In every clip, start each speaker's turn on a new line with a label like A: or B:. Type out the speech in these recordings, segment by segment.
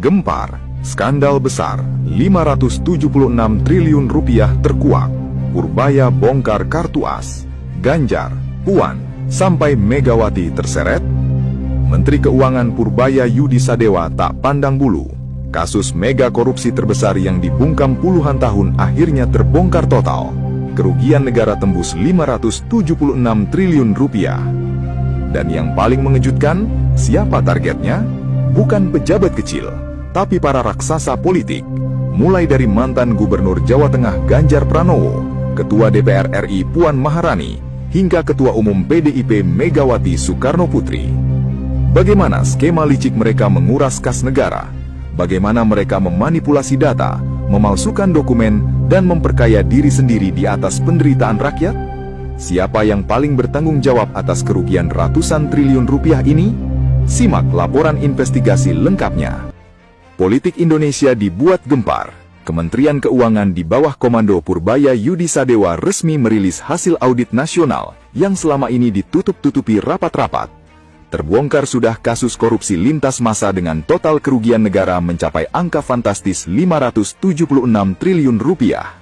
A: Gempar, skandal besar, 576 triliun rupiah terkuak. Purbaya bongkar kartu as. Ganjar, Puan, sampai Megawati terseret. Menteri Keuangan Purbaya Yudi Sadewa tak pandang bulu. Kasus mega korupsi terbesar yang dibungkam puluhan tahun akhirnya terbongkar total. Kerugian negara tembus 576 triliun rupiah. Dan yang paling mengejutkan, siapa targetnya? Bukan pejabat kecil, tapi para raksasa politik. Mulai dari mantan Gubernur Jawa Tengah Ganjar Pranowo, Ketua DPR RI Puan Maharani, hingga Ketua Umum PDIP Megawati Soekarno Putri. Bagaimana skema licik mereka menguras kas negara? Bagaimana mereka memanipulasi data, memalsukan dokumen, dan memperkaya diri sendiri di atas penderitaan rakyat? Siapa yang paling bertanggung jawab atas kerugian ratusan triliun rupiah ini? Simak laporan investigasi lengkapnya. Politik Indonesia dibuat gempar. Kementerian Keuangan di bawah komando Purbaya Yudi Sadewa resmi merilis hasil audit nasional yang selama ini ditutup-tutupi rapat-rapat. Terbongkar sudah kasus korupsi lintas massa dengan total kerugian negara mencapai angka fantastis 576 triliun rupiah.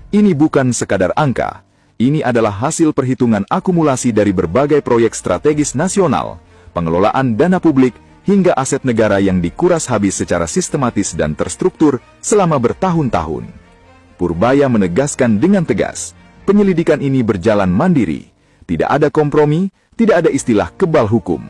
A: Ini bukan sekadar angka, ini adalah hasil perhitungan akumulasi dari berbagai proyek strategis nasional, pengelolaan dana publik, hingga aset negara yang dikuras habis secara sistematis dan terstruktur selama bertahun-tahun. Purbaya menegaskan dengan tegas, penyelidikan ini berjalan mandiri, tidak ada kompromi, tidak ada istilah kebal hukum.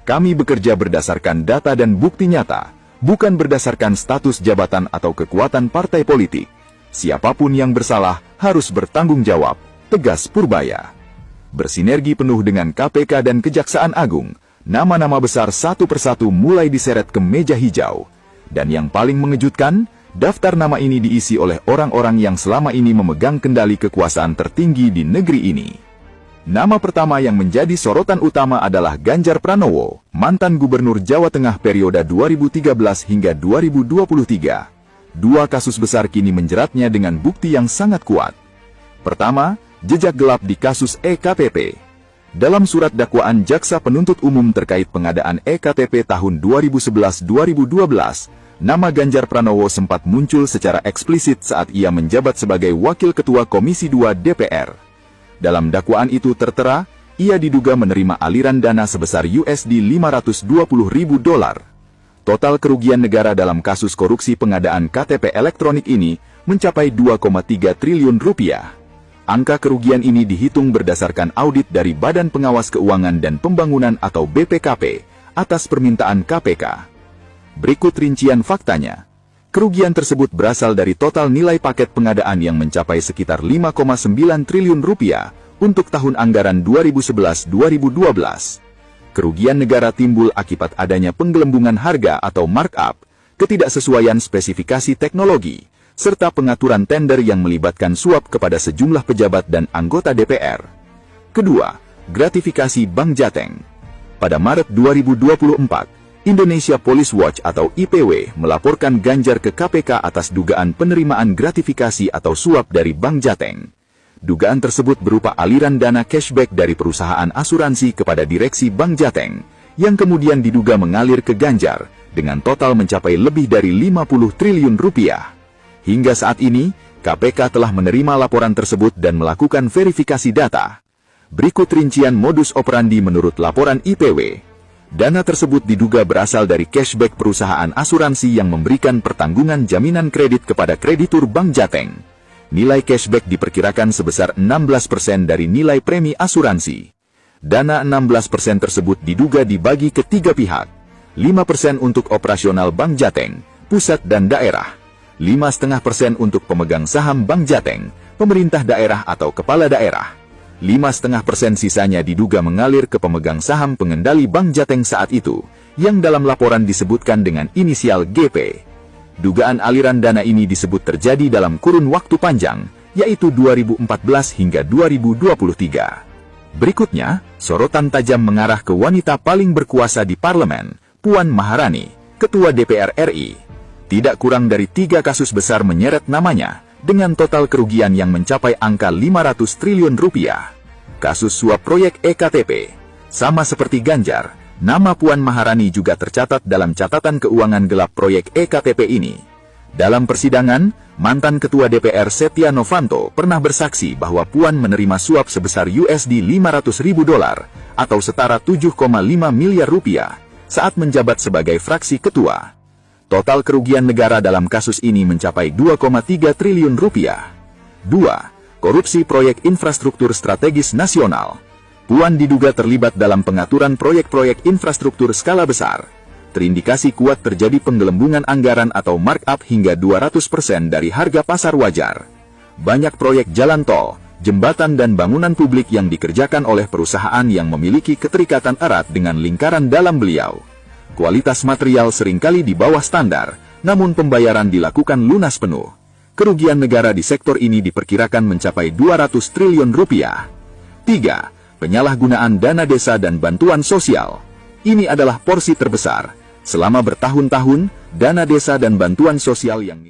A: Kami bekerja berdasarkan data dan bukti nyata, bukan berdasarkan status jabatan atau kekuatan partai politik. Siapapun yang bersalah harus bertanggung jawab, tegas Purbaya. Bersinergi penuh dengan KPK dan Kejaksaan Agung, nama-nama besar satu persatu mulai diseret ke meja hijau. Dan yang paling mengejutkan, daftar nama ini diisi oleh orang-orang yang selama ini memegang kendali kekuasaan tertinggi di negeri ini. Nama pertama yang menjadi sorotan utama adalah Ganjar Pranowo, mantan Gubernur Jawa Tengah periode 2013 hingga 2023. Dua kasus besar kini menjeratnya dengan bukti yang sangat kuat. Pertama, jejak gelap di kasus EKTP. Dalam surat dakwaan Jaksa Penuntut Umum terkait pengadaan EKTP tahun 2011-2012, nama Ganjar Pranowo sempat muncul secara eksplisit saat ia menjabat sebagai Wakil Ketua Komisi 2 DPR. Dalam dakwaan itu tertera, ia diduga menerima aliran dana sebesar $520.000. Total kerugian negara dalam kasus korupsi pengadaan KTP elektronik ini mencapai 2,3 triliun rupiah. Angka kerugian ini dihitung berdasarkan audit dari Badan Pengawas Keuangan dan Pembangunan atau BPKP atas permintaan KPK. Berikut rincian faktanya. Kerugian tersebut berasal dari total nilai paket pengadaan yang mencapai sekitar 5,9 triliun rupiah untuk tahun anggaran 2011-2012. Kerugian negara timbul akibat adanya penggelembungan harga atau markup, ketidaksesuaian spesifikasi teknologi, serta pengaturan tender yang melibatkan suap kepada sejumlah pejabat dan anggota DPR. Kedua, gratifikasi Bank Jateng. Pada Maret 2024, Indonesia Police Watch atau IPW melaporkan Ganjar ke KPK atas dugaan penerimaan gratifikasi atau suap dari Bank Jateng. Dugaan tersebut berupa aliran dana cashback dari perusahaan asuransi kepada direksi Bank Jateng, yang kemudian diduga mengalir ke Ganjar, dengan total mencapai lebih dari 50 triliun rupiah. Hingga saat ini, KPK telah menerima laporan tersebut dan melakukan verifikasi data. Berikut rincian modus operandi menurut laporan IPW. Dana tersebut diduga berasal dari cashback perusahaan asuransi yang memberikan pertanggungan jaminan kredit kepada kreditur Bank Jateng. Nilai cashback diperkirakan sebesar 16% dari nilai premi asuransi. Dana 16% tersebut diduga dibagi ke tiga pihak. 5% untuk operasional Bank Jateng, pusat dan daerah. 5,5% untuk pemegang saham Bank Jateng, pemerintah daerah atau kepala daerah. 5,5% sisanya diduga mengalir ke pemegang saham pengendali Bank Jateng saat itu, yang dalam laporan disebutkan dengan inisial GP. Dugaan aliran dana ini disebut terjadi dalam kurun waktu panjang, yaitu 2014 hingga 2023. Berikutnya, sorotan tajam mengarah ke wanita paling berkuasa di parlemen, Puan Maharani, Ketua DPR RI. Tidak kurang dari 3 kasus besar menyeret namanya, dengan total kerugian yang mencapai angka 500 triliun rupiah. Kasus suap proyek EKTP. Sama seperti Ganjar,
B: Nama Puan Maharani juga tercatat dalam catatan keuangan gelap proyek EKTP ini. Dalam persidangan, mantan Ketua DPR Setia Novanto pernah bersaksi bahwa Puan menerima suap sebesar $500.000 atau setara 7,5 miliar rupiah saat menjabat sebagai fraksi ketua. Total kerugian negara dalam kasus ini mencapai 2,3 triliun rupiah. 2. Korupsi proyek infrastruktur strategis nasional. Puan diduga terlibat dalam pengaturan proyek-proyek infrastruktur skala besar. Terindikasi kuat terjadi penggelembungan anggaran atau markup hingga 200% dari harga pasar wajar. Banyak proyek jalan tol, jembatan dan bangunan publik yang dikerjakan oleh perusahaan yang memiliki keterikatan erat dengan lingkaran dalam beliau. Kualitas material seringkali di bawah standar, namun pembayaran dilakukan lunas penuh. Kerugian negara di sektor ini diperkirakan mencapai 200 triliun rupiah. 3. Penyalahgunaan dana desa dan bantuan sosial. Ini adalah porsi terbesar. Selama bertahun-tahun, dana desa dan bantuan sosial yang